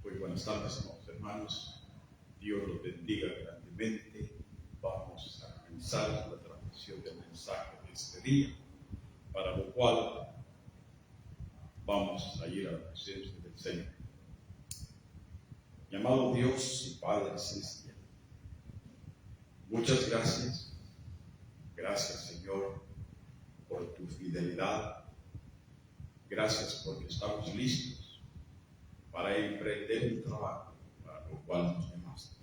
Muy buenas tardes, amados hermanos. Dios los bendiga grandemente. Vamos a comenzar la transmisión del mensaje de este día, para lo cual vamos a ir a la presencia del Señor. Mi amado Dios y Padre celestial, muchas gracias. Gracias, Señor, por tu fidelidad. Gracias porque estamos listos para emprender el trabajo para lo cual nos llamaste.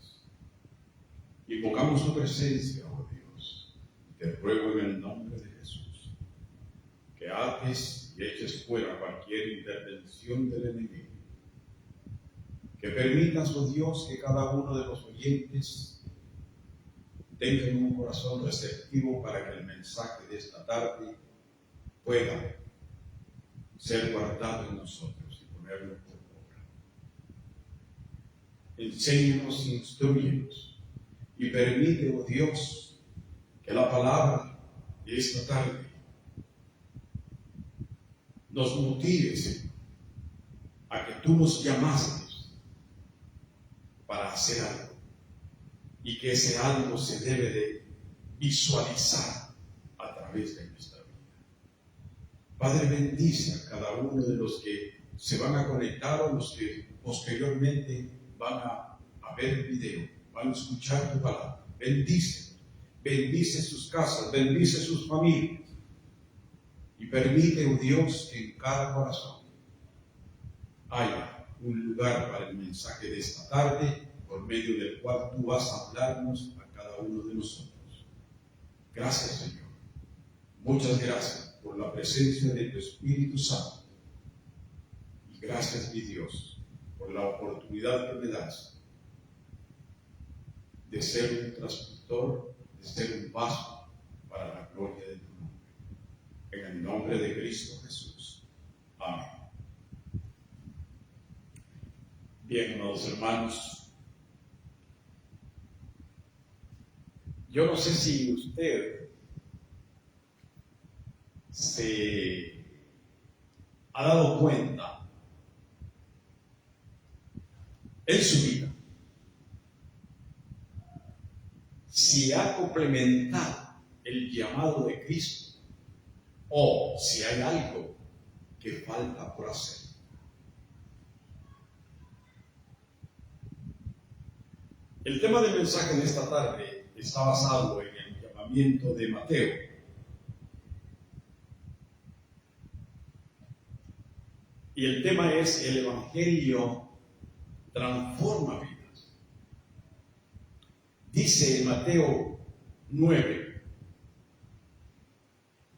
Invocamos tu presencia, oh Dios. Te ruego en el nombre de Jesús que ates y eches fuera cualquier intervención del enemigo. Que permitas, oh Dios, que cada uno de los oyentes tenga un corazón receptivo para que el mensaje de esta tarde pueda ser guardado en nosotros y ponerlo por obra. Enséñanos, instrúyenos y permite, oh Dios, que la palabra de esta tarde nos motive, Señor, a que tú nos llamaste para hacer algo y que ese algo se debe de visualizar a través de nuestra vida. Padre, bendice a cada uno de los que se van a conectar o los que posteriormente van a ver el video, van a escuchar tu palabra. Bendice sus casas, bendice sus familias y permite, oh Dios, que en cada corazón haya un lugar para el mensaje de esta tarde, por medio del cual tú vas a hablarnos a cada uno de nosotros. Gracias, Señor. Muchas gracias por la presencia de tu Espíritu Santo. Y gracias, mi Dios, por la oportunidad que me das de ser un transmisor, de ser un vaso para la gloria de tu nombre. En el nombre de Cristo Jesús. Amén. Bien, amados hermanos, yo no sé si usted se ha dado cuenta en su vida si ha complementado el llamado de Cristo o si hay algo que falta por hacer. El tema del mensaje de esta tarde está basado en el llamamiento de Mateo. Y el tema es: el Evangelio transforma vidas. Dice en Mateo 9: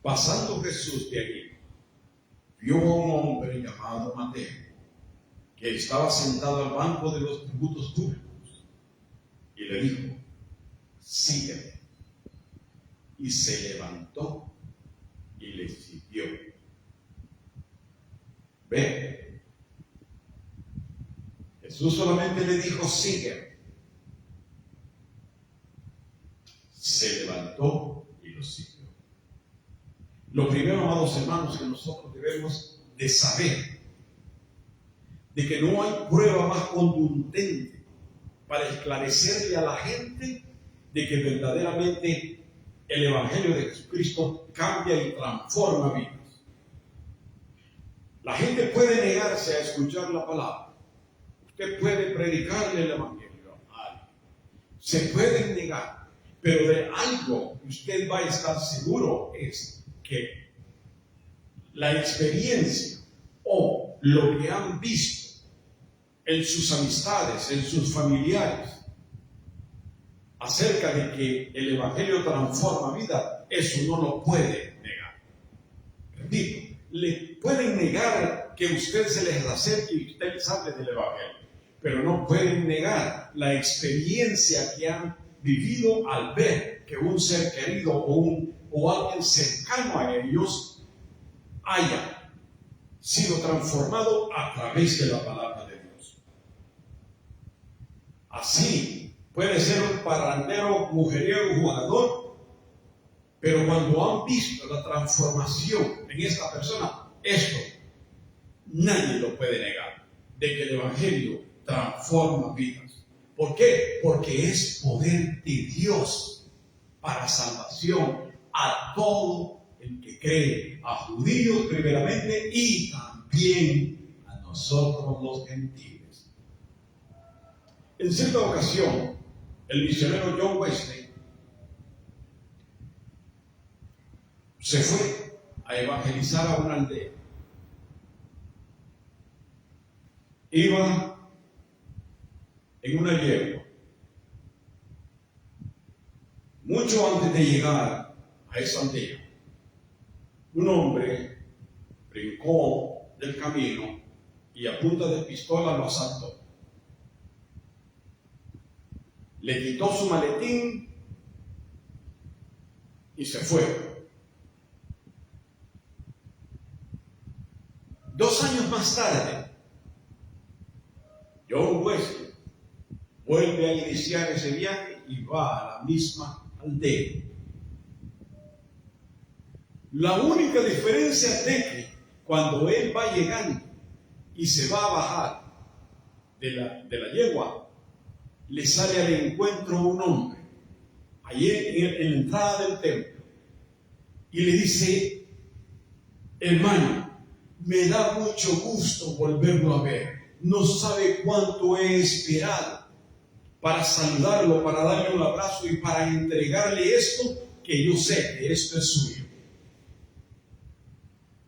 pasando Jesús de allí, vio a un hombre llamado Mateo, que estaba sentado al banco de los tributos públicos, y le dijo: sígueme. Y se levantó y le siguió. Ve, Jesús solamente le dijo: sígueme. Se levantó y lo siguió. Lo primero, amados hermanos, que nosotros debemos de saber, de que no hay prueba más contundente para esclarecerle a la gente de que verdaderamente el Evangelio de Jesucristo cambia y transforma vidas. La gente puede negarse a escuchar la palabra. Usted puede predicarle el Evangelio a alguien. Se pueden negar, pero de algo usted va a estar seguro es que la experiencia o lo que han visto en sus amistades, en sus familiares, acerca de que el Evangelio transforma vida, eso no lo puede negar. Repito, le pueden negar que usted se les acerque y usted les hable del Evangelio, pero no pueden negar la experiencia que han vivido al ver que un ser querido o alguien cercano a ellos haya sido transformado a través de la palabra de Dios. Así puede ser un parrandero, mujeriego, jugador, pero cuando han visto la transformación en esta persona, esto nadie lo puede negar, de que el Evangelio transforma vidas. ¿Por qué? Porque es poder de Dios para salvación a todo el que cree, a judíos primeramente y también a nosotros los gentiles. En cierta ocasión, el misionero John Wesley se fue a evangelizar a una aldea. Iba en una yegua. Mucho antes de llegar a esa aldea, un hombre brincó del camino y a punta de pistola lo asaltó. Le quitó su maletín y se fue. 2 años más tarde, John Wesley vuelve a iniciar ese viaje y va a la misma aldea. La única diferencia es de que cuando él va llegando y se va a bajar de la yegua, le sale al encuentro un hombre allí en la entrada del templo y le dice: hermano, me da mucho gusto volverlo a ver. No sabe cuánto he esperado para saludarlo, para darle un abrazo y para entregarle esto, que yo sé que esto es suyo.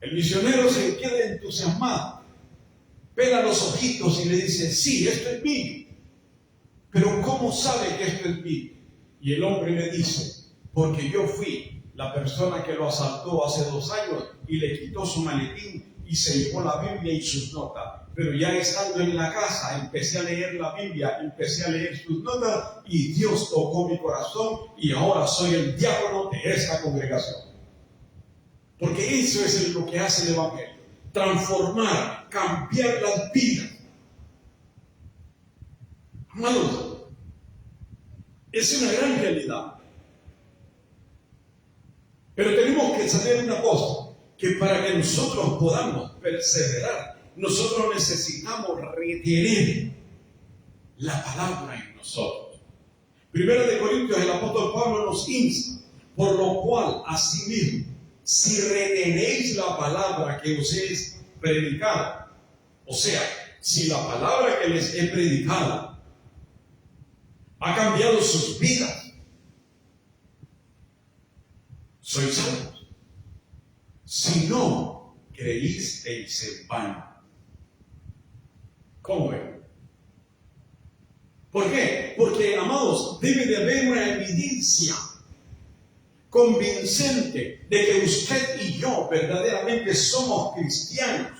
El misionero se queda entusiasmado, pela los ojitos y le dice: sí, esto es mío. Pero ¿cómo sabe que esto es mío? Y el hombre le dice: porque yo fui la persona que lo asaltó hace 2 años y le quitó su maletín y se llevó la Biblia y sus notas. Pero ya estando en la casa, empecé a leer la Biblia, empecé a leer sus notas y Dios tocó mi corazón y ahora soy el diácono de esta congregación. Porque eso es lo que hace el Evangelio: transformar, cambiar las vidas. Amados, es una gran realidad. Pero tenemos que saber una cosa, que para que nosotros podamos perseverar, nosotros necesitamos retener la palabra en nosotros. Primera de Corintios, el apóstol Pablo nos insta: por lo cual, asimismo, si retenéis la palabra que os es predicada, o sea, si la palabra que les he predicado ha cambiado sus vidas, sois salvos. Si no, creísteis en vano. ¿Cómo es? ¿Por qué? Porque, amados, debe de haber una evidencia convincente de que usted y yo verdaderamente somos cristianos.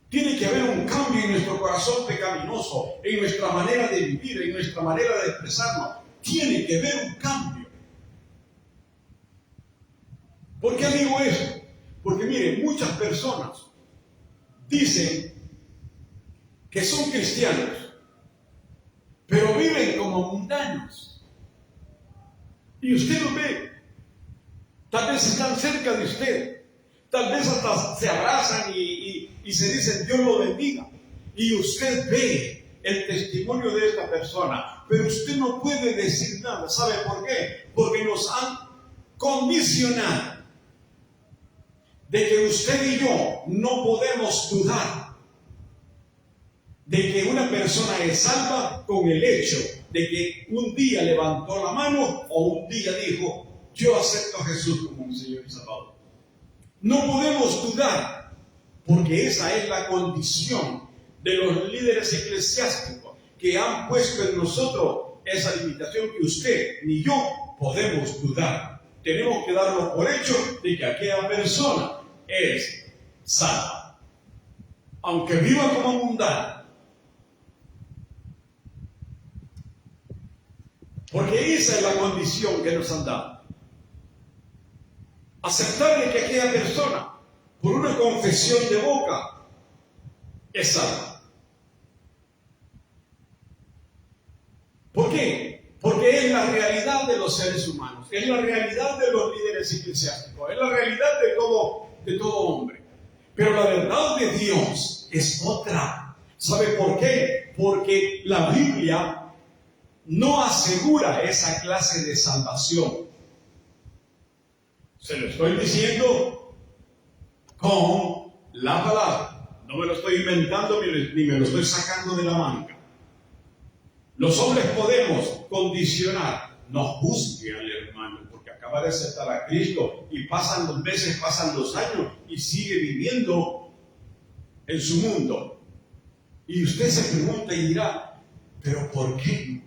Tiene que haber un cambio en nuestro corazón pecaminoso, en nuestra manera de vivir, en nuestra manera de expresarnos. Tiene que haber un cambio. ¿Por qué digo eso? Porque miren, muchas personas dicen que son cristianos, pero viven como mundanos. Y usted lo ve. Tal vez están cerca de usted. Tal vez hasta se abrazan y se dicen Dios lo bendiga. Y usted ve el testimonio de esta persona, pero usted no puede decir nada. ¿Sabe por qué? Porque nos han condicionado de que usted y yo no podemos dudar de que una persona es salva con el hecho de que un día levantó la mano o un día dijo: yo acepto a Jesús como mi Señor y Salvador. No podemos dudar, porque esa es la condición de los líderes eclesiásticos que han puesto en nosotros esa limitación que usted ni yo podemos dudar. Tenemos que darlo por hecho de que aquella persona es salva, aunque viva como mundana. Porque esa es la condición que nos han dado. Aceptar que aquella persona, por una confesión de boca, es salva. ¿Por qué? Porque es la realidad de los seres humanos, es la realidad de los líderes eclesiásticos, es la realidad de todo hombre. Pero la verdad de Dios es otra. ¿Sabe por qué? Porque la Biblia no asegura esa clase de salvación. Se lo estoy diciendo con la palabra. No me lo estoy inventando ni me lo estoy sacando de la manga. Los hombres podemos condicionar. No juzgue al hermano porque acaba de aceptar a Cristo y pasan los meses, pasan los años y sigue viviendo en su mundo. Y usted se pregunta y dirá, ¿pero por qué?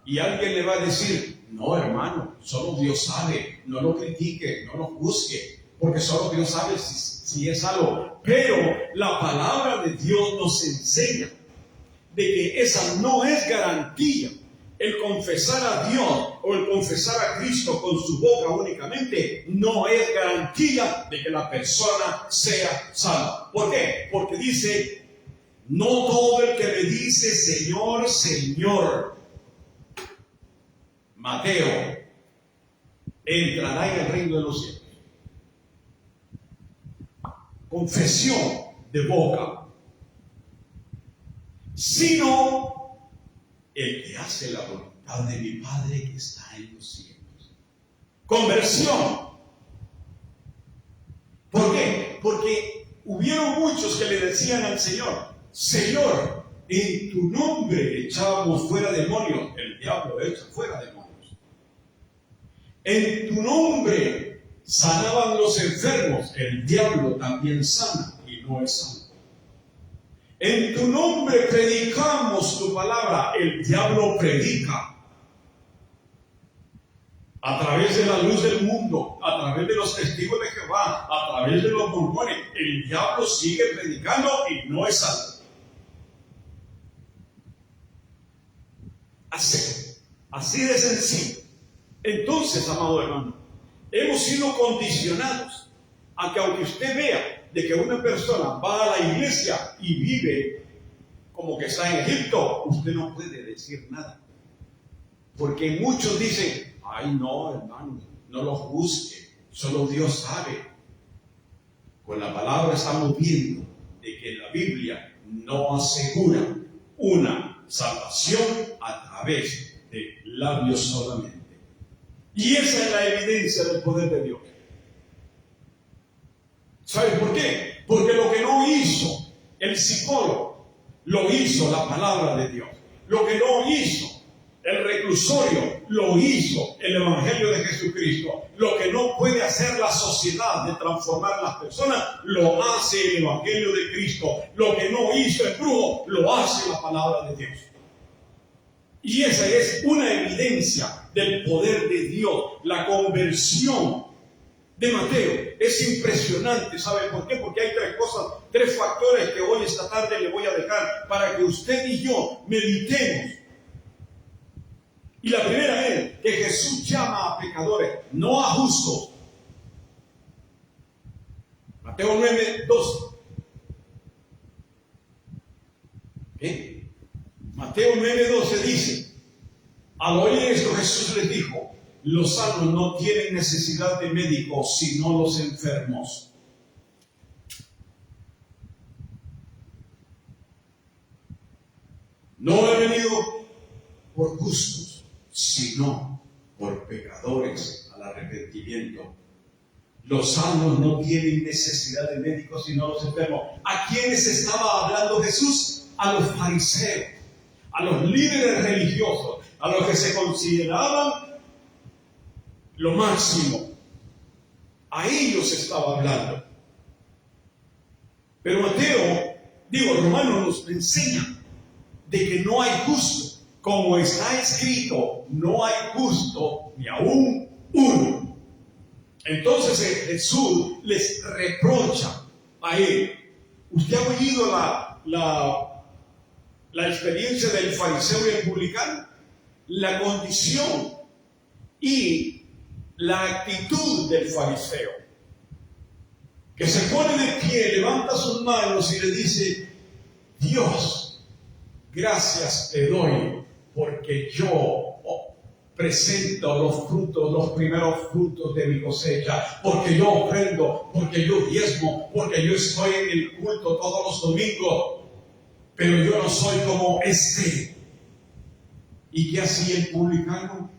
Y alguien le va a decir, no hermano, solo Dios sabe, no lo critique, no lo juzgue, porque solo Dios sabe si es algo. Pero la palabra de Dios nos enseña de que esa no es garantía. El confesar a Dios o el confesar a Cristo con su boca únicamente no es garantía de que la persona sea salva. ¿Por qué? Porque dice, no todo el que me dice Señor, Señor, Mateo, entrará en el reino de los cielos. Confesión de boca, sino el que hace la voluntad de mi Padre que está en los cielos. Conversión. ¿Por qué? Porque hubieron muchos que le decían al Señor, Señor, en tu nombre echábamos fuera demonios. El diablo echa fuera demonios. En tu nombre sanaban los enfermos. El diablo también sana y no es sano. En tu nombre predicamos tu palabra. El diablo predica. A través de la luz del mundo, a través de los testigos de Jehová, a través de los mormones, el diablo sigue predicando y no es salvo. Así de sencillo. Entonces, amado hermano, hemos sido condicionados a que aunque usted vea de que una persona va a la iglesia y vive como que está en Egipto, usted no puede decir nada. Porque muchos dicen, ay no, hermano, no lo juzgue, solo Dios sabe. Con la palabra estamos viendo de que la Biblia no asegura una salvación a través de labios solamente. Y esa es la evidencia del poder de Dios. ¿Sabe por qué? Porque lo que no hizo el psicólogo, lo hizo la palabra de Dios. Lo que no hizo el reclusorio, lo hizo el Evangelio de Jesucristo. Lo que no puede hacer la sociedad de transformar a las personas, lo hace el Evangelio de Cristo. Lo que no hizo el brujo, lo hace la palabra de Dios. Y esa es una evidencia del poder de Dios. La conversión de Mateo es impresionante. ¿Sabe por qué? Porque hay tres factores que hoy esta tarde le voy a dejar para que usted y yo meditemos. Y la primera es que Jesús llama a pecadores, no a justos. Mateo 9:12. ¿Qué? Mateo 9:12 dice, al oír esto Jesús les dijo, los sanos no tienen necesidad de médicos, sino los enfermos. No he venido por justos, sino por pecadores al arrepentimiento. Los sanos no tienen necesidad de médicos, sino los enfermos. ¿A quiénes estaba hablando Jesús? A los fariseos, a los líderes religiosos, a los que se consideraban lo máximo. A ellos estaba hablando. Pero Romano nos enseña de que no hay justo. Como está escrito, no hay justo ni aún uno. Entonces Jesús les reprocha a él. ¿Usted ha oído la experiencia del fariseo y el publicano? La condición y la actitud del fariseo, que se pone de pie, levanta sus manos y le dice, Dios, gracias te doy porque yo presento los primeros frutos de mi cosecha, porque yo ofrendo, porque yo diezmo, porque yo estoy en el culto todos los domingos. pero yo no soy como este. ¿Y qué hacía el publicano?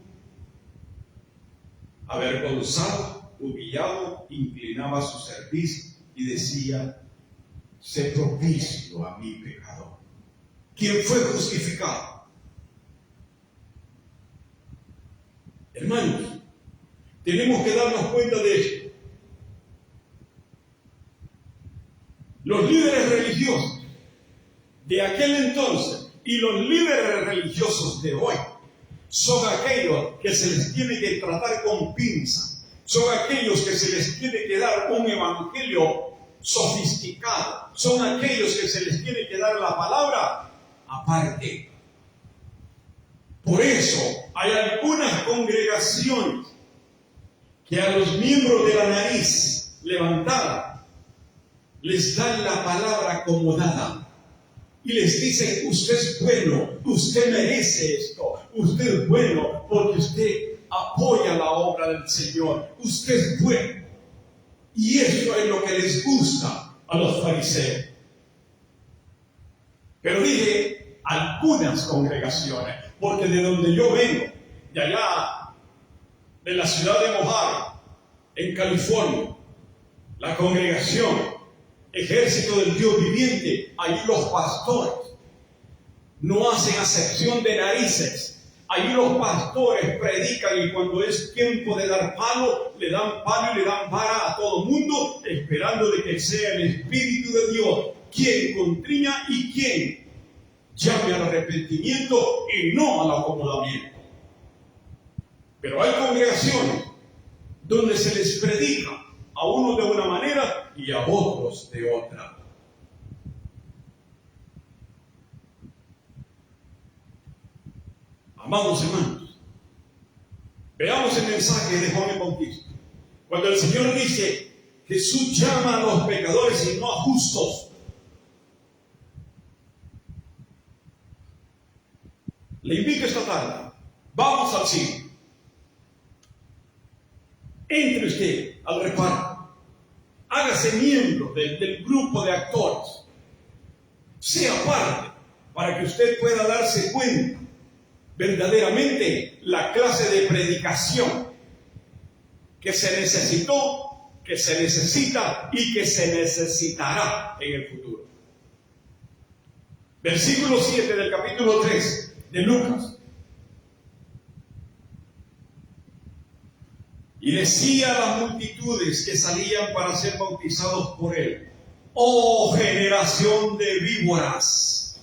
Avergonzado, humillado, inclinaba su cerviz y decía: sé propicio a mi pecador. ¿Quién fue justificado? Hermanos, tenemos que darnos cuenta de esto. Los líderes religiosos de aquel entonces y los líderes religiosos de hoy son aquellos que se les tiene que tratar con pinza, son aquellos que se les tiene que dar un evangelio sofisticado, son aquellos que se les tiene que dar la palabra aparte. Por eso hay algunas congregaciones que a los miembros de la nariz levantada les dan la palabra acomodada y les dicen: usted es bueno, usted merece esto, usted es bueno porque usted apoya la obra del Señor, usted es bueno. Y eso es lo que les gusta a los fariseos. Pero dije algunas congregaciones, porque de donde yo vengo, de allá, de la ciudad de Mojave, en California, la congregación Ejército del Dios Viviente, allí los pastores no hacen acepción de narices. Allí los pastores predican y cuando es tiempo de dar palo, le dan palo y le dan vara a todo mundo, esperando de que sea el Espíritu de Dios quien contriña y quien llame al arrepentimiento y no al acomodamiento. Pero hay congregaciones donde se les predica a unos de una manera y a otros de otra. Amados hermanos, veamos el mensaje de Juan el Bautista. Cuando el Señor dice: Jesús llama a los pecadores y no a justos. Le invito esta tarde, vamos al cine. Entre usted al reparto, hágase miembro del grupo de actores, sea parte, para que usted pueda darse cuenta verdaderamente la clase de predicación que se necesitó, que se necesita y que se necesitará en el futuro. Versículo 7 del capítulo 3 de Lucas. Y decía a las multitudes que salían para ser bautizados por él: oh generación de víboras,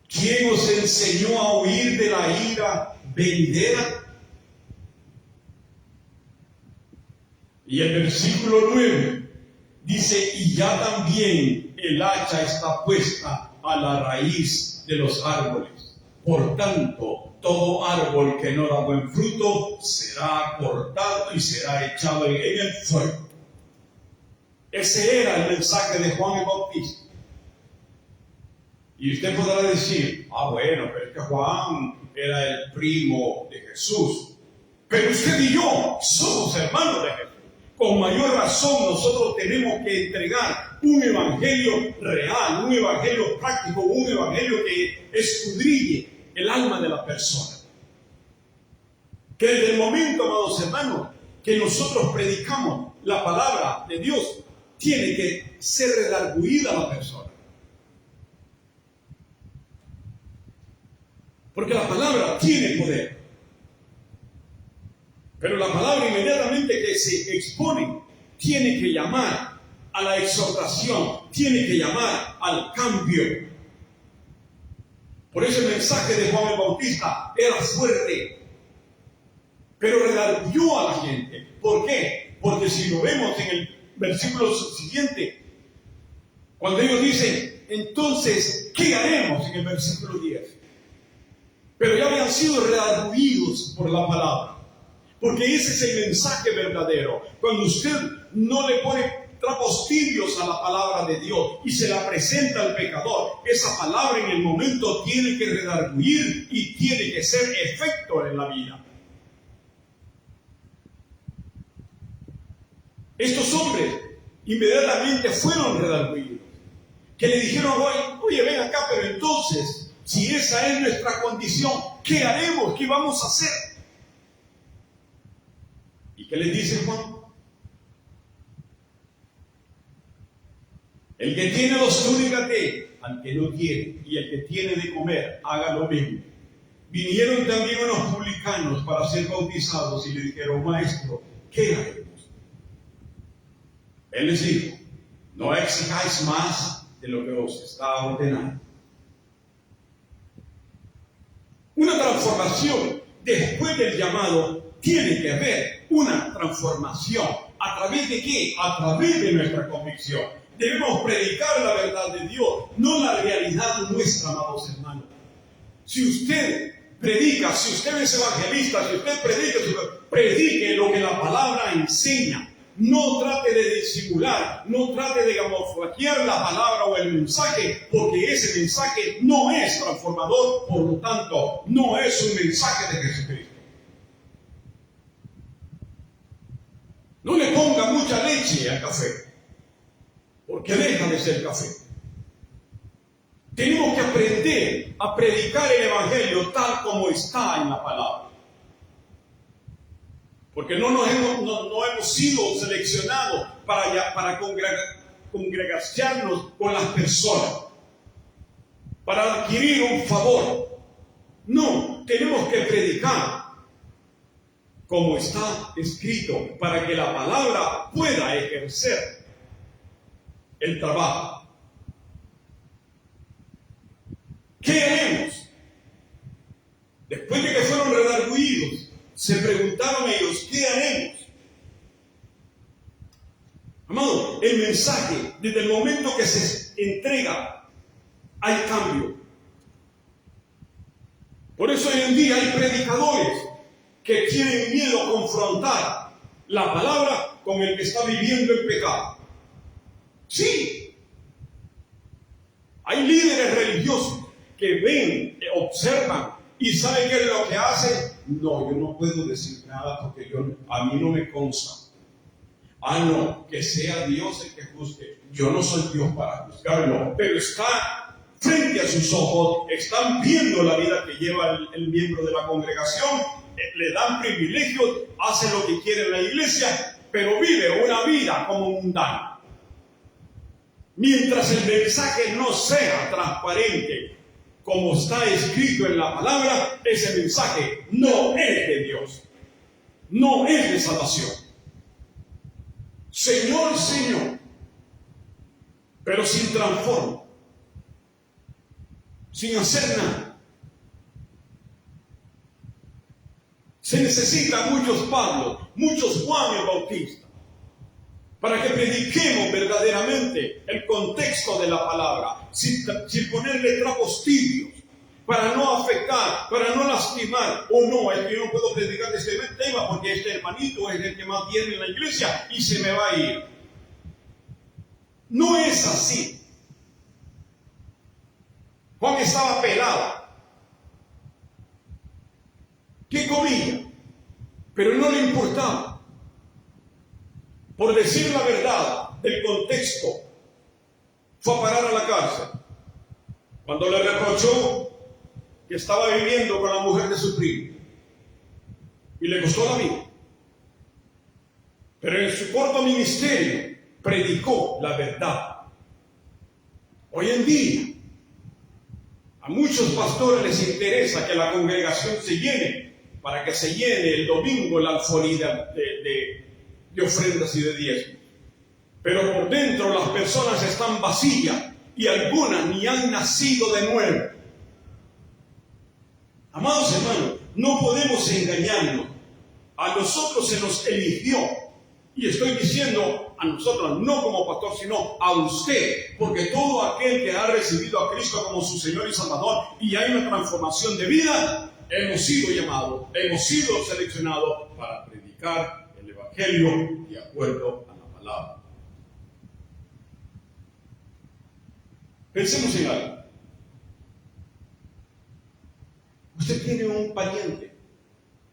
¿quién os enseñó a huir de la ira venidera? Y el versículo 9 dice: y ya también el hacha está puesta a la raíz de los árboles. Por tanto, todo árbol que no da buen fruto será cortado y será echado en el fuego. Ese era el mensaje de Juan el Bautista. Y usted podrá decir: bueno, pero es que Juan era el primo de Jesús. Pero usted y yo somos hermanos de Jesús. Con mayor razón nosotros tenemos que entregar un evangelio real, un evangelio práctico, un evangelio que escudriñe el alma de la persona. Que desde el momento, amados hermanos, que nosotros predicamos la palabra de Dios, tiene que ser redarguida la persona. Porque la palabra tiene poder. Pero la palabra inmediatamente que se expone tiene que llamar a la exhortación, tiene que llamar al cambio. Por eso el mensaje de Juan el Bautista era fuerte, pero redarguyó a la gente. ¿Por qué? Porque si lo vemos en el versículo siguiente, cuando ellos dicen: entonces, ¿qué haremos? En el versículo 10. Pero ya habían sido redarguidos por la palabra. Porque ese es el mensaje verdadero. Cuando usted no le pone trapos tibios a la palabra de Dios y se la presenta al pecador, esa palabra en el momento tiene que redarguir y tiene que ser efecto en la vida. Estos hombres inmediatamente fueron redarguidos. que le dijeron hoy, oye, ven acá, pero entonces, si esa es nuestra condición, ¿qué haremos? ¿Qué vamos a hacer? ¿Y qué les dice Juan? El que tiene 2 túnicas de al que no tiene, y el que tiene de comer, haga lo mismo. Vinieron también unos publicanos para ser bautizados y le dijeron, maestro, ¿qué haremos? Él les dijo, no exijáis más de lo que os está ordenado. Una transformación después del llamado tiene que haber una transformación. ¿A través de qué? A través de nuestra convicción. Debemos predicar la verdad de Dios, no la realidad nuestra, amados hermanos. Si usted predica, si usted es evangelista, si usted predique lo que la palabra enseña. No trate de disimular, no trate de camuflajear la palabra o el mensaje, porque ese mensaje no es transformador, por lo tanto, no es un mensaje de Jesucristo. No le ponga mucha leche al café, porque deja de ser café. Tenemos que aprender a predicar el Evangelio tal como está en la palabra. Porque no hemos sido seleccionados para congregarnos con las personas, para adquirir un favor. No, tenemos que predicar como está escrito, para que la palabra pueda ejercer el trabajo. ¿Qué haremos? Después de que fueron redarguidos, se preguntaron ellos, ¿qué haremos? Amado, el mensaje, desde el momento que se entrega, hay cambio. Por eso hoy en día hay predicadores que tienen miedo a confrontar la palabra con el que está viviendo el pecado. Sí. Hay líderes religiosos que ven, observan y saben qué es lo que hace. No, yo no puedo decir nada porque a mí no me consta. No, que sea Dios el que juzgue. Yo no soy Dios para juzgarlo, pero está frente a sus ojos, están viendo la vida que lleva el miembro de la congregación, le dan privilegios, hace lo que quiere en la iglesia, pero vive una vida como mundana. Mientras el mensaje no sea transparente, como está escrito en la palabra, ese mensaje no es de Dios, no es de salvación. Señor, Señor, pero sin transformo, sin hacer nada. Se necesitan muchos Pablos, muchos Juan el Bautista, para que prediquemos verdaderamente el contexto de la palabra, sin ponerle trapos tibios, para no afectar, para no lastimar. O no, es que yo no puedo predicar de este tema porque este hermanito es el que más viene en la iglesia y se me va a ir. No es así. Juan estaba pelado. ¿Qué comía? Pero no le importaba. Por decir la verdad del contexto, fue a parar a la cárcel. Cuando le reprochó que estaba viviendo con la mujer de su primo, y le costó la vida. Pero en su corto ministerio predicó la verdad. Hoy en día, a muchos pastores les interesa que la congregación se llene, para que se llene el domingo la alforía de ofrendas y de diezmos. Pero por dentro las personas están vacías y algunas ni han nacido de nuevo. Amados hermanos, no podemos engañarnos. A nosotros se nos eligió, y estoy diciendo a nosotros, no como pastor, sino a usted, porque todo aquel que ha recibido a Cristo como su Señor y Salvador y hay una transformación de vida, hemos sido llamados, hemos sido seleccionados para predicar el Evangelio de acuerdo a la palabra. Pensemos en algo. Usted tiene un pariente,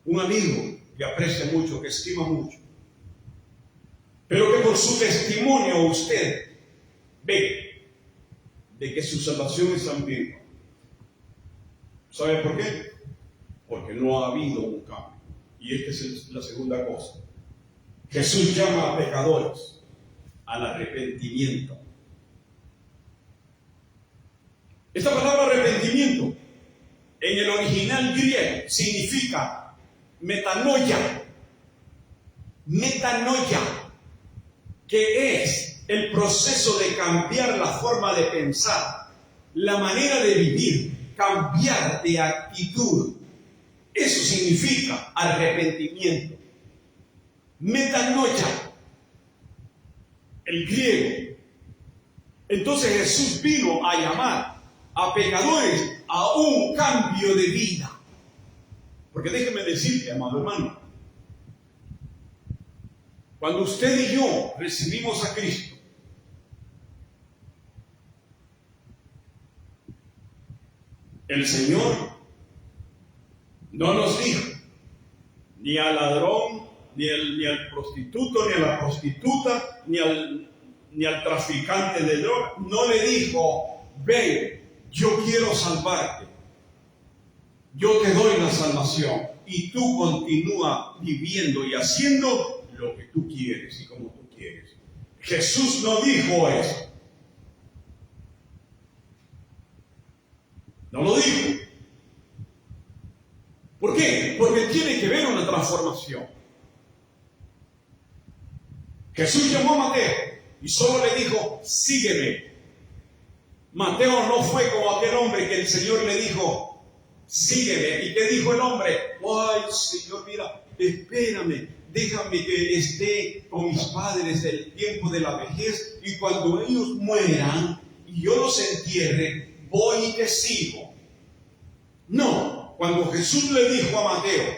un amigo que aprecia mucho, que estima mucho, pero que por su testimonio usted ve de que su salvación es ambigua. ¿Sabe por qué? Porque no ha habido un cambio. Y esta es la segunda cosa. Jesús llama a pecadores al arrepentimiento. Esta palabra arrepentimiento en el original griego significa metanoia. Metanoia, que es el proceso de cambiar la forma de pensar, la manera de vivir, cambiar de actitud. Eso significa arrepentimiento. Metanoia, el griego. Entonces Jesús vino a llamar a pecadores a un cambio de vida. Porque déjeme decirte, amado hermano, cuando usted y yo recibimos a Cristo, el Señor no nos dijo ni al ladrón, ni al prostituto, ni a la prostituta, ni al traficante de drogas. No le dijo: ven, yo quiero salvarte, yo te doy la salvación y tú continúa viviendo y haciendo lo que tú quieres y como tú quieres. Jesús no dijo eso. No lo dijo. ¿Por qué? Porque tiene que ver una transformación. Jesús llamó a Mateo y solo le dijo: sígueme. Mateo no fue como aquel hombre que el Señor le dijo: sígueme. ¿Y qué dijo el hombre? Ay, Señor, mira, espérame, déjame que esté con mis padres del tiempo de la vejez, y cuando ellos mueran y yo los entierre, voy y te sigo. No, cuando Jesús le dijo a Mateo: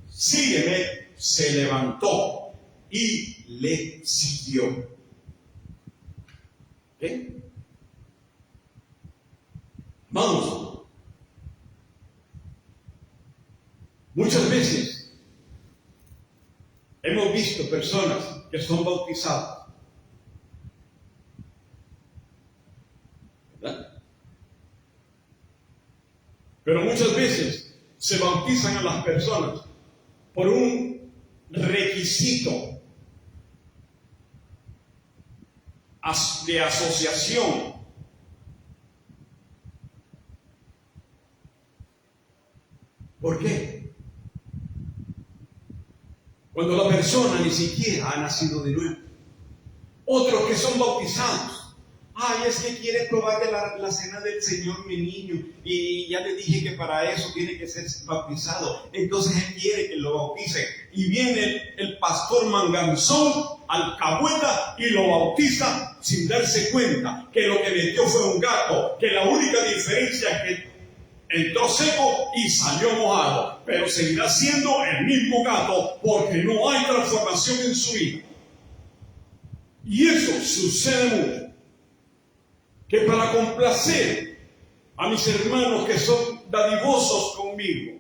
sígueme, se levantó y le siguió. ¿Eh? Vamos. Muchas veces hemos visto personas que son bautizadas, ¿verdad? Pero muchas veces se bautizan a las personas por un requisito de asociación. ¿Por qué? Cuando la persona ni siquiera ha nacido de nuevo. Otros que son bautizados: ay, es que quiere probar de la cena del Señor, mi niño, y ya le dije que para eso tiene que ser bautizado. Entonces él quiere que lo bautice. Y viene el pastor manganzón, alcahueta, y lo bautiza sin darse cuenta que lo que metió fue un gato, que la única diferencia es que entró seco y salió mojado, pero seguirá siendo el mismo gato porque no hay transformación en su vida. Y eso sucede mucho. Que para complacer a mis hermanos que son dadivosos conmigo,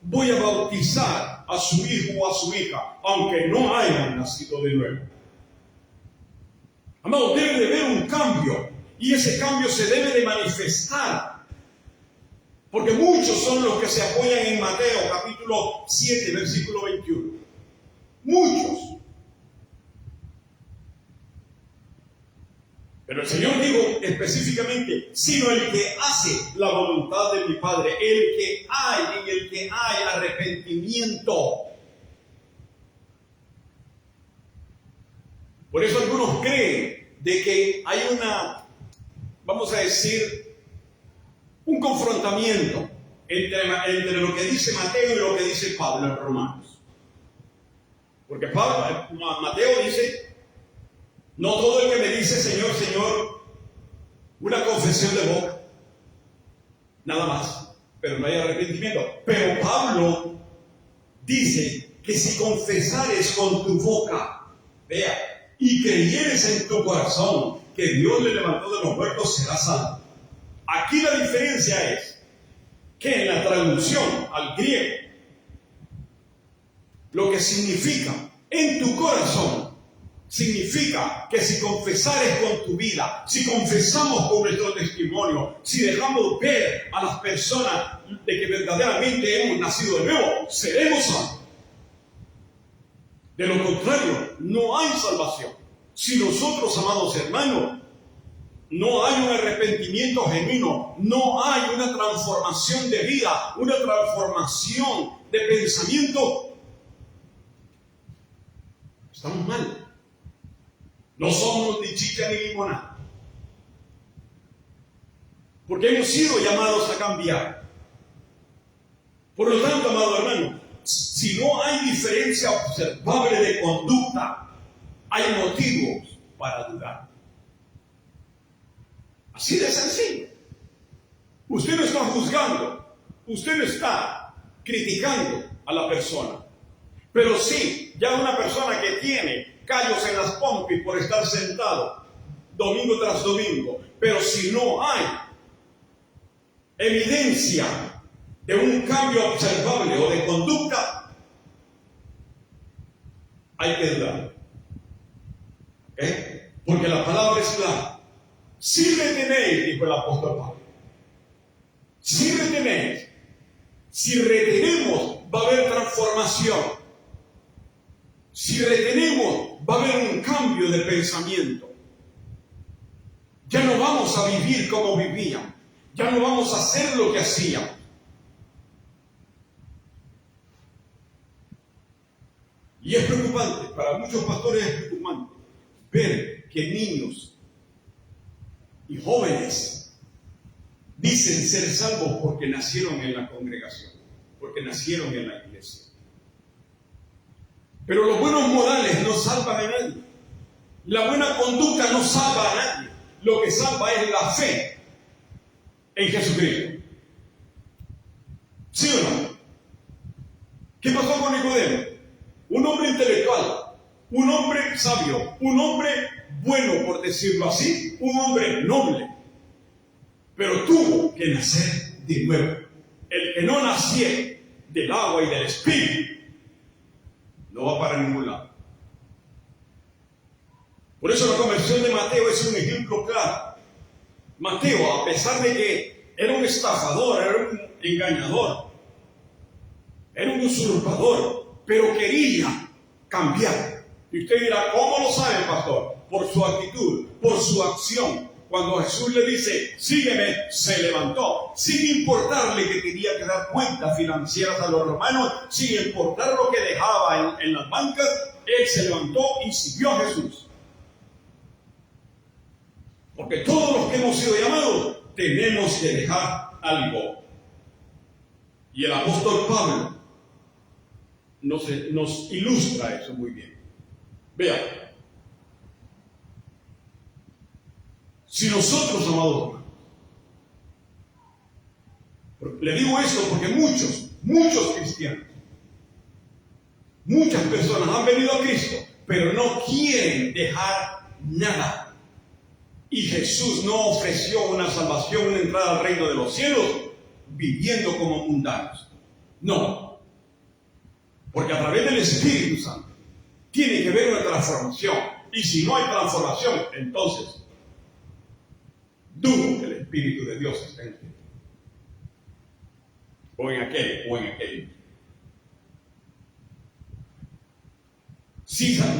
voy a bautizar a su hijo o a su hija, aunque no hayan nacido de nuevo. Amado, debe de haber un cambio, y ese cambio se debe de manifestar. Porque muchos son los que se apoyan en Mateo capítulo 7, versículo 21. Muchos. Pero el Señor dijo específicamente: sino el que hace la voluntad de mi Padre, en el que hay arrepentimiento. Por eso algunos creen de que hay vamos a decir, un confrontamiento entre lo que dice Mateo y lo que dice Pablo en Romanos. Porque Mateo dice: no todo el que me dice Señor, Señor, una confesión de boca, nada más, pero no hay arrepentimiento. Pero Pablo dice que si confesares con tu boca, vea, y creyeres en tu corazón que Dios le levantó de los muertos, serás salvo. Aquí la diferencia es que en la traducción al griego, lo que significa en tu corazón significa que si confesares con tu vida, si confesamos con nuestro testimonio, si dejamos ver a las personas de que verdaderamente hemos nacido de nuevo, seremos salvos. De lo contrario, no hay salvación. Si nosotros, amados hermanos, no hay un arrepentimiento genuino, no hay una transformación de vida, una transformación de pensamiento, estamos mal. No somos ni chicha ni limonada. Porque hemos sido llamados a cambiar. Por lo tanto, amado hermano, si no hay diferencia observable de conducta, hay motivos para dudar. Así de sencillo. Usted no está juzgando, usted no está criticando a la persona. Pero sí, ya una persona que tiene callos en las pompis por estar sentado domingo tras domingo, pero si no hay evidencia de un cambio observable o de conducta, hay que dudar. ¿Okay? Porque la palabra es clara. Si retenéis, dijo el apóstol Pablo, si retenéis, si retenemos, va a haber transformación. Si retenemos, va a haber un cambio de pensamiento. Ya no vamos a vivir como vivíamos. Ya no vamos a hacer lo que hacíamos. Y es preocupante, para muchos pastores es preocupante ver que niños y jóvenes dicen ser salvos porque nacieron en la congregación, porque nacieron en la iglesia. Pero los buenos modales no salvan a nadie. La buena conducta no salva a nadie. Lo que salva es la fe en Jesucristo. ¿Sí o no? ¿Qué pasó con Nicodemo? Un hombre intelectual, un hombre sabio, un hombre bueno, por decirlo así, un hombre noble. Pero tuvo que nacer de nuevo. El que no naciere del agua y del espíritu no va para ningún lado. Por eso la conversión de Mateo es un ejemplo claro. Mateo, a pesar de que era un estafador, era un engañador, era un usurpador, pero quería cambiar. Y usted dirá, ¿cómo lo sabe, pastor? Por su actitud, por su acción. Cuando Jesús le dice, sígueme, se levantó, sin importarle que tenía que dar cuentas financieras a los romanos, sin importar lo que dejaba en las bancas, él se levantó y siguió a Jesús. Porque todos los que hemos sido llamados, tenemos que dejar algo. Y el apóstol Pablo nos ilustra eso muy bien. Vean. Si nosotros, amados hermanos, le digo esto porque muchos cristianos, muchas personas han venido a Cristo, pero no quieren dejar nada. Y Jesús no ofreció una salvación, una entrada al reino de los cielos, viviendo como mundanos. No. Porque a través del Espíritu Santo tiene que haber una transformación. Y si no hay transformación, entonces dudo que el Espíritu de Dios esté en ti. O en aquel.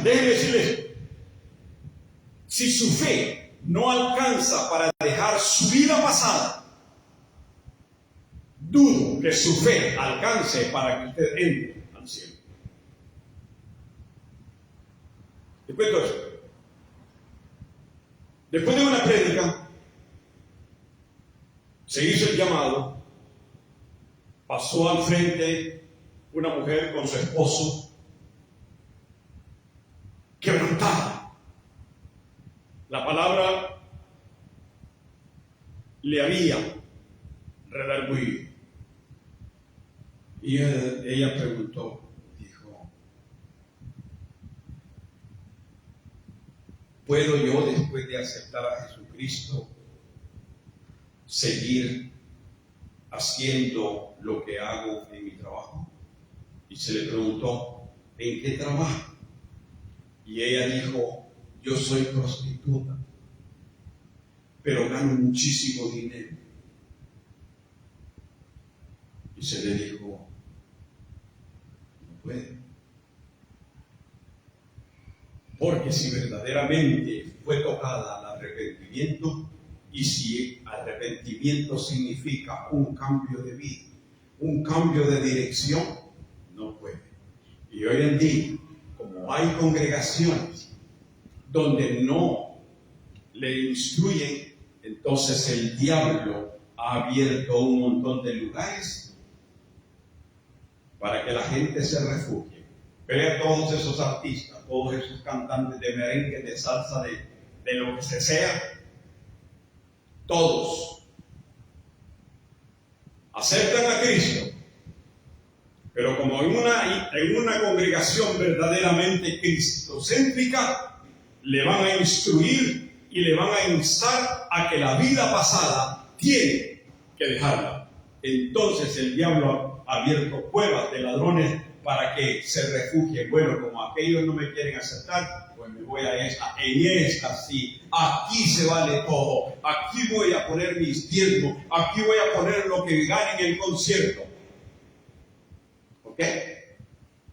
Déjeme decirles, si su fe no alcanza para dejar su vida pasada, dudo que su fe alcance para que usted entre al cielo. Te cuento esto. Después de una prédica, se hizo el llamado, pasó al frente una mujer con su esposo, quebrantada. La palabra le había redarguido. Y ella preguntó, dijo, ¿puedo yo, después de aceptar a Jesucristo, seguir haciendo lo que hago en mi trabajo? Y se le preguntó, ¿en qué trabaja? Y ella dijo, yo soy prostituta, pero gano muchísimo dinero. Y se le dijo, no puede. Porque si verdaderamente fue tocada al arrepentimiento, y si arrepentimiento significa un cambio de vida, un cambio de dirección, no puede. Y hoy en día, como hay congregaciones donde no le instruyen, entonces el diablo ha abierto un montón de lugares para que la gente se refugie. Ve a todos esos artistas, todos esos cantantes de merengue, de salsa, de lo que sea, todos aceptan a Cristo, pero como en una congregación verdaderamente cristocéntrica, le van a instruir y le van a instar a que la vida pasada tiene que dejarla. Entonces el diablo ha abierto cuevas de ladrones para que se refugien. Bueno, como aquellos no me quieren aceptar, pues me voy a esta. En esta sí, aquí se vale todo. Aquí voy a poner mis diezmos. Aquí voy a poner lo que gane en el concierto. ¿Ok?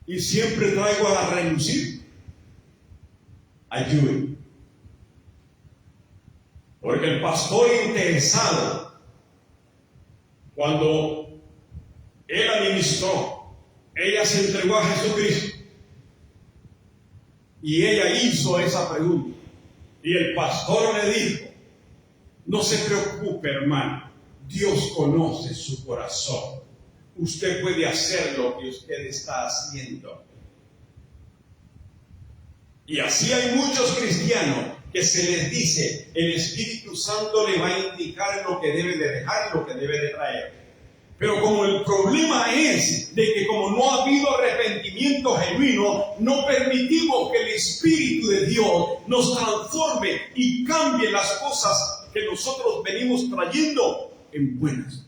Y siempre traigo a relucir. Ayuden. Porque el pastor interesado, cuando él administró, ella se entregó a Jesucristo y ella hizo esa pregunta y el pastor le dijo, no se preocupe, hermano, Dios conoce su corazón, usted puede hacer lo que usted está haciendo. Y así hay muchos cristianos que se les dice, el Espíritu Santo le va a indicar lo que debe de dejar y lo que debe de traer. Pero como el problema es de que como no ha habido arrepentimiento genuino, no permitimos que el Espíritu de Dios nos transforme y cambie las cosas que nosotros venimos trayendo en buenas.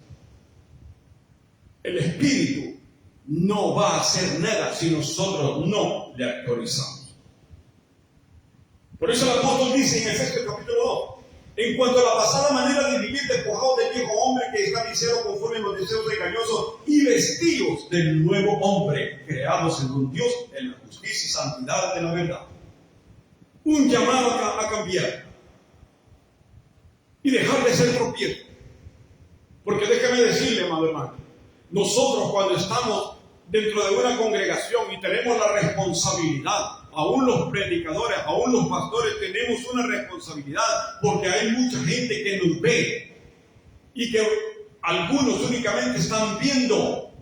El Espíritu no va a hacer nada si nosotros no le actualizamos. Por eso el apóstol dice en Efesios capítulo 2, en cuanto a la pasada manera de vivir, despojados del viejo hombre que está viciado conforme a los deseos engañosos y vestidos del nuevo hombre, creados en un Dios en la justicia y santidad de la verdad. Un llamado a cambiar y dejar de ser tropiezo. Porque déjeme decirle, amado hermano, nosotros cuando estamos dentro de una congregación y tenemos la responsabilidad, aún los predicadores, aún los pastores tenemos una responsabilidad, porque hay mucha gente que nos ve y que algunos únicamente están viendo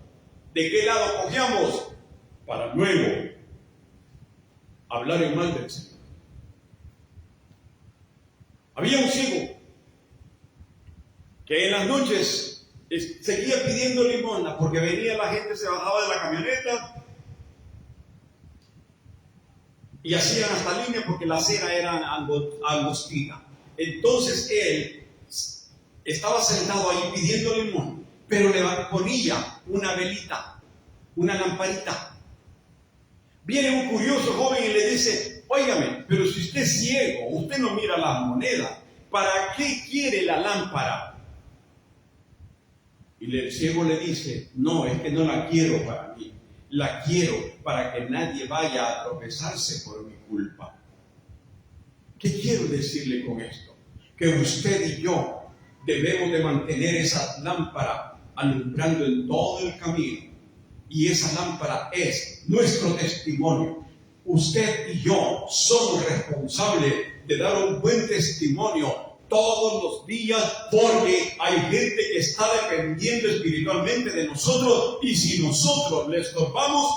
de qué lado cogemos para luego hablar en mal del Señor. Había un ciego que en las noches seguía pidiendo limosna porque venía la gente, se bajaba de la camioneta y hacían hasta línea porque la acera era angostita. Entonces él estaba sentado ahí pidiendo limosna, pero le ponía una velita, una lamparita. Viene un curioso joven y le dice, óigame, pero si usted es ciego, usted no mira las monedas, ¿para qué quiere la lámpara? Y el ciego le dice, no, es que no la quiero para mí, la quiero para que nadie vaya a tropezarse por mi culpa. ¿Qué quiero decirle con esto? Que usted y yo debemos de mantener esa lámpara alumbrando en todo el camino. Y esa lámpara es nuestro testimonio. Usted y yo somos responsables de dar un buen testimonio todos los días, porque hay gente que está dependiendo espiritualmente de nosotros, y si nosotros les estorbamos,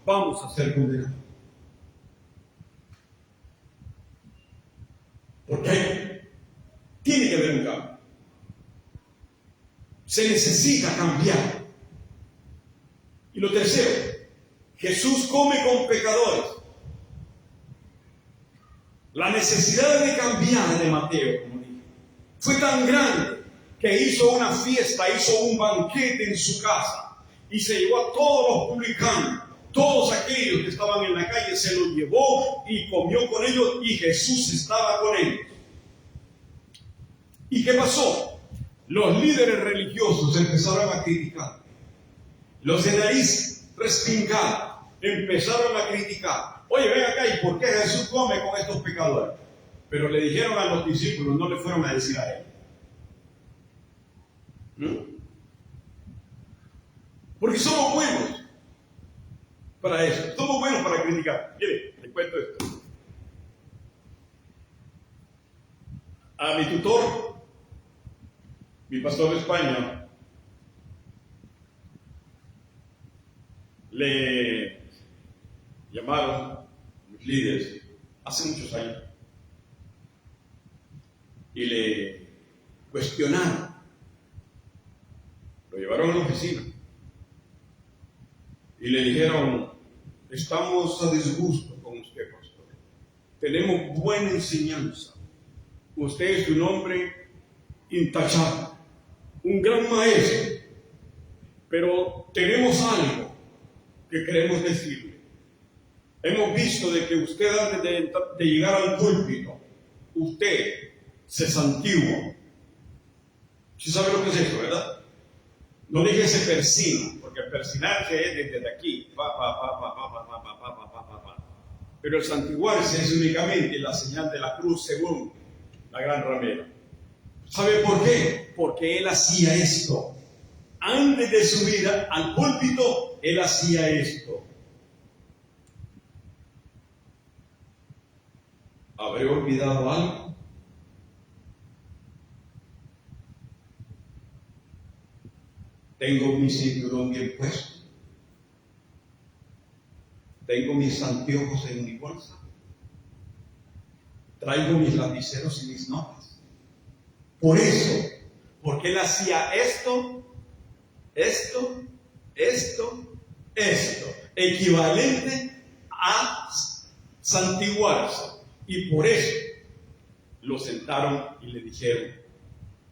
vamos a ser condenados. Porque tiene que haber un cambio. Se necesita cambiar. Y lo tercero, Jesús come con pecadores. La necesidad de cambiar de Mateo, como dije, fue tan grande que hizo una fiesta, hizo un banquete en su casa y se llevó a todos los publicanos, todos aquellos que estaban en la calle se los llevó y comió con ellos, y Jesús estaba con ellos. ¿Y qué pasó? Los líderes religiosos empezaron a criticar. Los de nariz respingada empezaron a criticar. Oye, ven acá, ¿y por qué Jesús come con estos pecadores? Pero le dijeron a los discípulos, no le fueron a decir a él. Porque somos buenos para eso, somos buenos para criticar. Mire, les cuento esto. A mi tutor, mi pastor de España, le llamaron los líderes hace muchos años y le cuestionaron. Lo llevaron a la oficina y le dijeron: estamos a disgusto con usted, pastor. Tenemos buena enseñanza. Usted es un hombre intachable, un gran maestro, pero tenemos algo que queremos decirle. Hemos visto de que usted, antes de llegar al púlpito, usted se santigua. ¿Sí sabe lo que es eso, verdad? No dije se persina, porque persinarse es desde aquí. Pero el santiguarse es únicamente la señal de la cruz, según la gran ramera. ¿Sabe por qué? Porque él hacía esto. Antes de subir al púlpito, él hacía esto. ¿Habré olvidado algo? Tengo mi cinturón bien puesto. Tengo mis anteojos en mi bolsa. Traigo mis lapiceros y mis notas. Por eso, porque él hacía esto, equivalente a santiguarse. Y por eso lo sentaron y le dijeron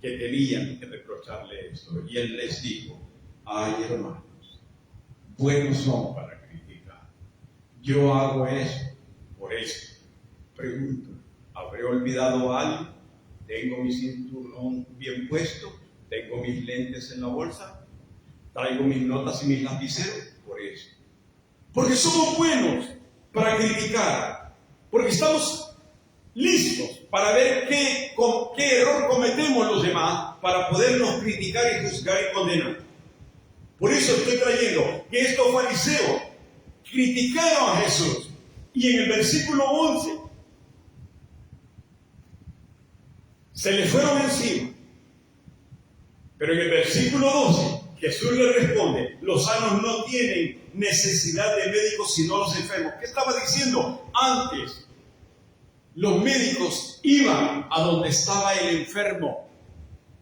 que tenían que reprocharle esto. Y él les dijo: ay, hermanos, buenos son para criticar. Yo hago eso por eso. Pregunto, ¿habré olvidado algo? ¿Tengo mi cinturón bien puesto? ¿Tengo mis lentes en la bolsa? ¿Traigo mis notas y mis lapiceros? Por eso. Porque somos buenos para criticar. Porque estamos listos para ver qué error cometemos los demás, para podernos criticar y juzgar y condenar. Por eso estoy trayendo que estos fariseos criticaron a Jesús. Y en el versículo 11 se le fueron encima. Pero en el versículo 12 Jesús le responde: los sanos no tienen necesidad de médicos sino los enfermos. ¿Qué estaba diciendo? Antes los médicos iban a donde estaba el enfermo.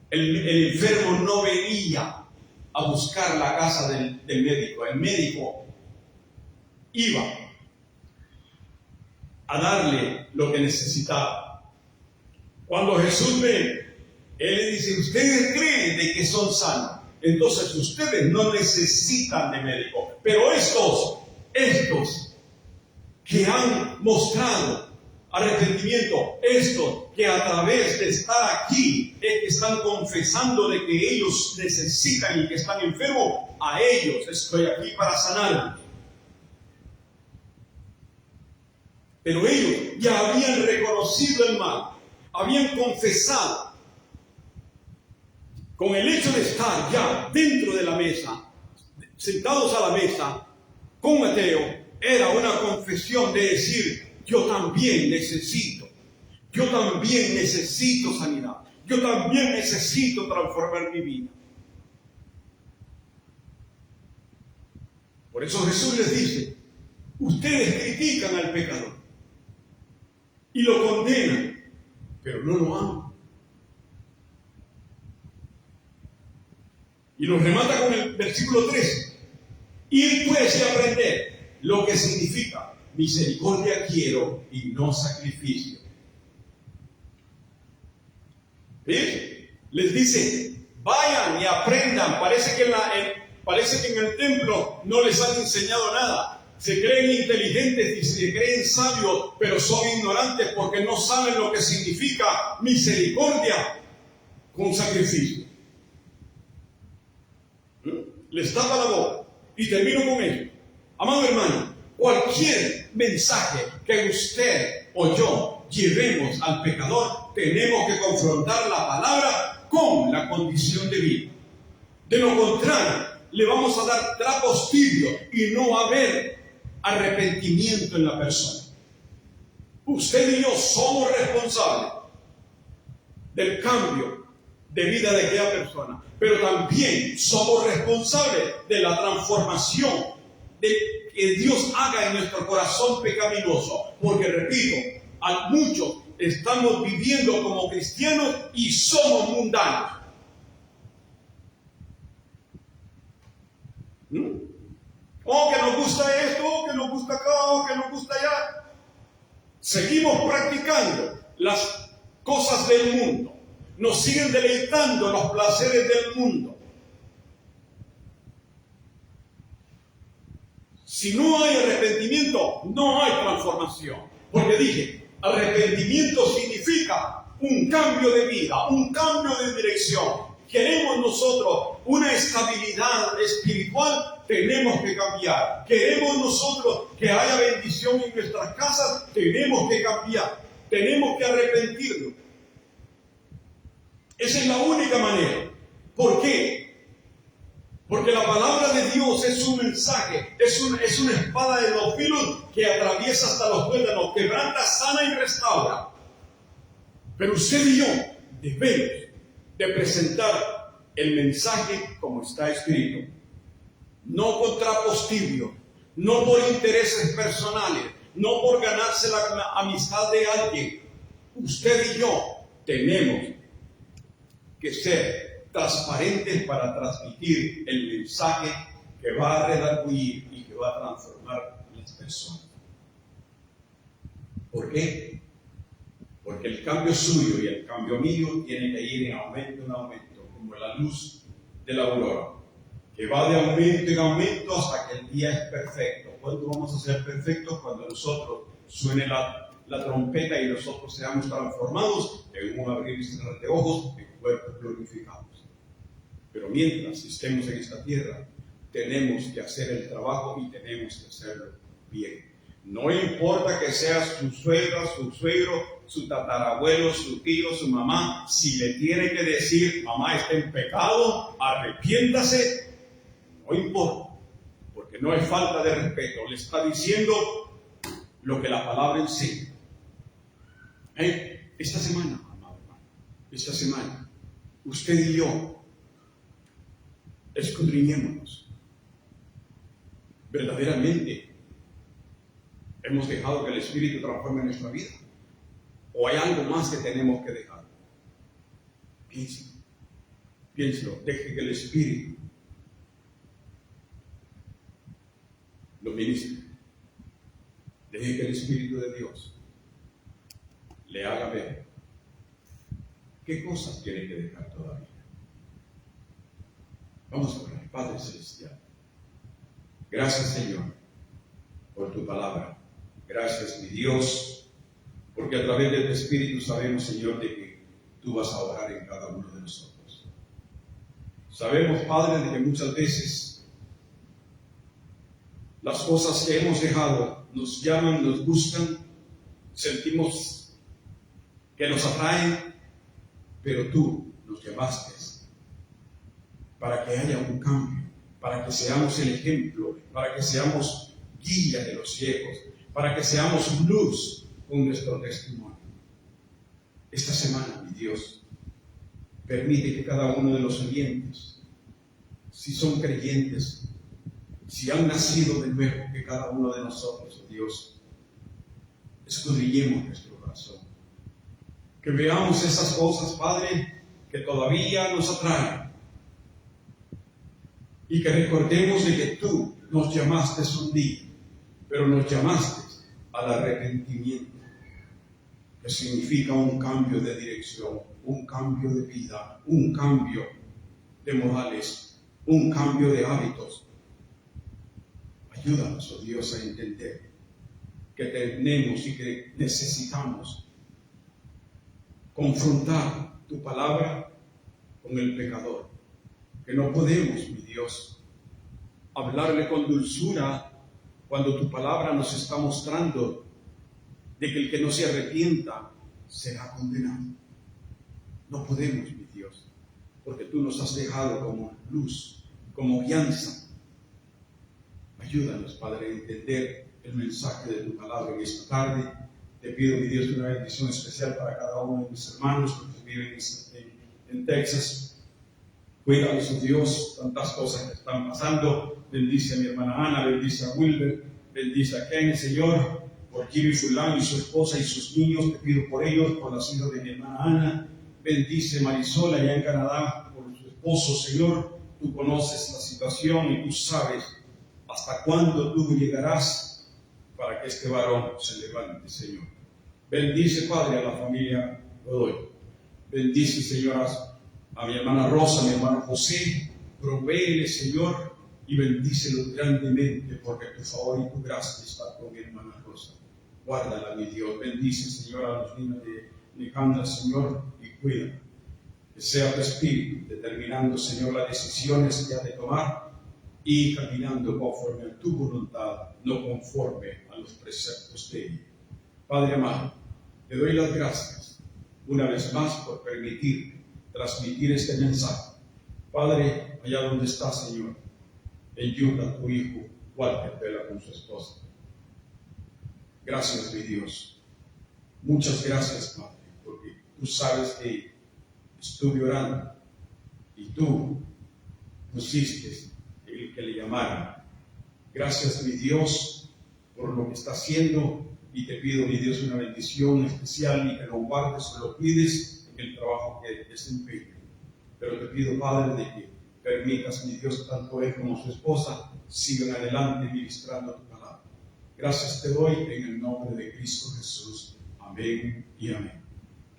El enfermo no venía a buscar la casa del médico. El médico iba a darle lo que necesitaba. Cuando Jesús ve, él le dice: ustedes creen de que son sanos, entonces ustedes no necesitan de médico. Pero estos que han mostrado arrepentimiento, estos que a través de estar aquí están confesando de que ellos necesitan y que están enfermos, a ellos estoy aquí para sanarlos. Pero ellos ya habían reconocido el mal, habían confesado. Con el hecho de estar ya dentro de la mesa, sentados a la mesa con Mateo, era una confesión de decir: yo también necesito sanidad, yo también necesito transformar mi vida. Por eso Jesús les dice: ustedes critican al pecador y lo condenan, pero no lo aman. Y nos remata con el versículo 13. Ir pues y aprender lo que significa: misericordia quiero y no sacrificio. ¿Sí? Les dice: vayan y aprendan. Parece que en el templo no les han enseñado nada. Se creen inteligentes y se creen sabios, pero son ignorantes porque no saben lo que significa misericordia con sacrificio. Les tapa la boca. Y termino con esto. Amado hermano, cualquier mensaje que usted o yo llevemos al pecador, tenemos que confrontar la palabra con la condición de vida. De lo contrario, le vamos a dar trapos tibios y no va a haber arrepentimiento en la persona. Usted y yo somos responsables del cambio de vida de aquella persona, pero también somos responsables de la transformación que Dios haga en nuestro corazón pecaminoso, porque repito, a muchos estamos viviendo como cristianos y somos mundanos. Oh, que nos gusta esto, oh, que nos gusta acá, oh, que nos gusta allá. Seguimos practicando las cosas del mundo. Nos siguen deleitando los placeres del mundo. Si no hay arrepentimiento, no hay transformación. Porque dije, arrepentimiento significa un cambio de vida, un cambio de dirección. Queremos nosotros una estabilidad espiritual, tenemos que cambiar. Queremos nosotros que haya bendición en nuestras casas, tenemos que cambiar. Tenemos que arrepentirnos. Esa es la única manera. ¿Por qué? Porque la palabra de Dios es un mensaje, es una espada de dos filos que atraviesa hasta los tuétanos, quebranta, sana y restaura. Pero usted y yo debemos de presentar el mensaje como está escrito. No con trapos tibios, no por intereses personales, no por ganarse la amistad de alguien. Usted y yo tenemos que ser transparentes para transmitir el mensaje que va a redarguir y que va a transformar las personas. ¿Por qué? Porque el cambio suyo y el cambio mío tiene que ir en aumento, como la luz de la aurora, que va de aumento en aumento hasta que el día es perfecto. ¿Cuándo vamos a ser perfectos? Cuando nosotros suene la trompeta y nosotros seamos transformados en un abrir y cerrar de ojos, en cuerpos glorificados. Pero mientras estemos en esta tierra, tenemos que hacer el trabajo y tenemos que hacerlo bien. No importa que sea su suegra, su suegro, su tatarabuelo, su tío, su mamá, si le tiene que decir, mamá está en pecado, arrepiéntase, no importa, porque no es falta de respeto, le está diciendo lo que la palabra enseña. Esta semana, amado hermano, esta semana, usted y yo, escudriñémonos. Verdaderamente, ¿hemos dejado que el Espíritu transforme nuestra vida? ¿O hay algo más que tenemos que dejar? Piénselo, deje que el Espíritu lo ministre. Deje que el Espíritu de Dios le haga ver qué cosas tiene que dejar todavía. Vamos a orar. Padre Celestial, gracias Señor por tu palabra. Gracias mi Dios, porque a través de tu Espíritu sabemos Señor de que tú vas a obrar en cada uno de nosotros. Sabemos Padre de que muchas veces las cosas que hemos dejado nos llaman, nos gustan, sentimos que nos atraen, pero tú nos llamaste para que haya un cambio, para que seamos el ejemplo, para que seamos guía de los ciegos, para que seamos luz con nuestro testimonio. Esta semana, mi Dios, permite que cada uno de los oyentes, si son creyentes, si han nacido de nuevo, que cada uno de nosotros, oh Dios, escudriñemos nuestro corazón. Que veamos esas cosas, Padre, que todavía nos atraen. Y que recordemos de que tú nos llamaste un día, pero nos llamaste al arrepentimiento, que significa un cambio de dirección, un cambio de vida, un cambio de morales, un cambio de hábitos. Ayúdanos, oh Dios, a entender que tenemos y que necesitamos confrontar tu palabra con el pecador. Que no podemos, mi Dios, hablarle con dulzura cuando tu palabra nos está mostrando de que el que no se arrepienta será condenado. No podemos, mi Dios, porque tú nos has dejado como luz, como guianza. Ayúdanos, Padre, a entender el mensaje de tu palabra en esta tarde. Te pido, mi Dios, una bendición especial para cada uno de mis hermanos que viven en Texas. Cuídalos, oh Dios, tantas cosas que están pasando. Bendice a mi hermana Ana, bendice a Wilber, bendice a Ken, Señor, por Kiri Fulán y su esposa y sus niños. Te pido por ellos, por las hijas de mi hermana Ana. Bendice Marisol allá en Canadá, por su esposo, Señor. Tú conoces la situación y tú sabes hasta cuándo tú llegarás para que este varón se levante, Señor. Bendice, Padre, a la familia Godoy. Bendice, Señor, a mi hermana Rosa, a mi hermano José. Provéele, Señor, y bendícelos grandemente, porque tu favor y tu gracia está con mi hermana Rosa. Guárdala, mi Dios. Bendice, Señor, a los niños de Nicandra, Señor, y cuida. Que sea tu espíritu determinando, Señor, las decisiones que ha de tomar y caminando conforme a tu voluntad, no conforme a los preceptos de ella. Padre amado, te doy las gracias una vez más por permitir transmitir este mensaje. Padre, allá donde está, Señor, en Utah, tu hijo Walter Vela con su esposa. Gracias, mi Dios. Muchas gracias, Padre, porque tú sabes que estuve orando y tú pusiste el que le llamaran. Gracias, mi Dios, por lo que está haciendo, y te pido, mi Dios, una bendición especial y que lo guardes o lo cuides en el trabajo que desempeña. Pero te pido, Padre, de que permitas, mi Dios, tanto él como su esposa sigan adelante ministrando tu palabra. Gracias te doy en el nombre de Cristo Jesús. Amén y amén.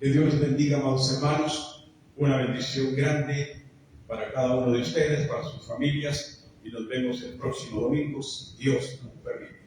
Que Dios les bendiga, amados hermanos. Una bendición grande para cada uno de ustedes, para sus familias, y nos vemos el próximo domingo, si Dios nos permite.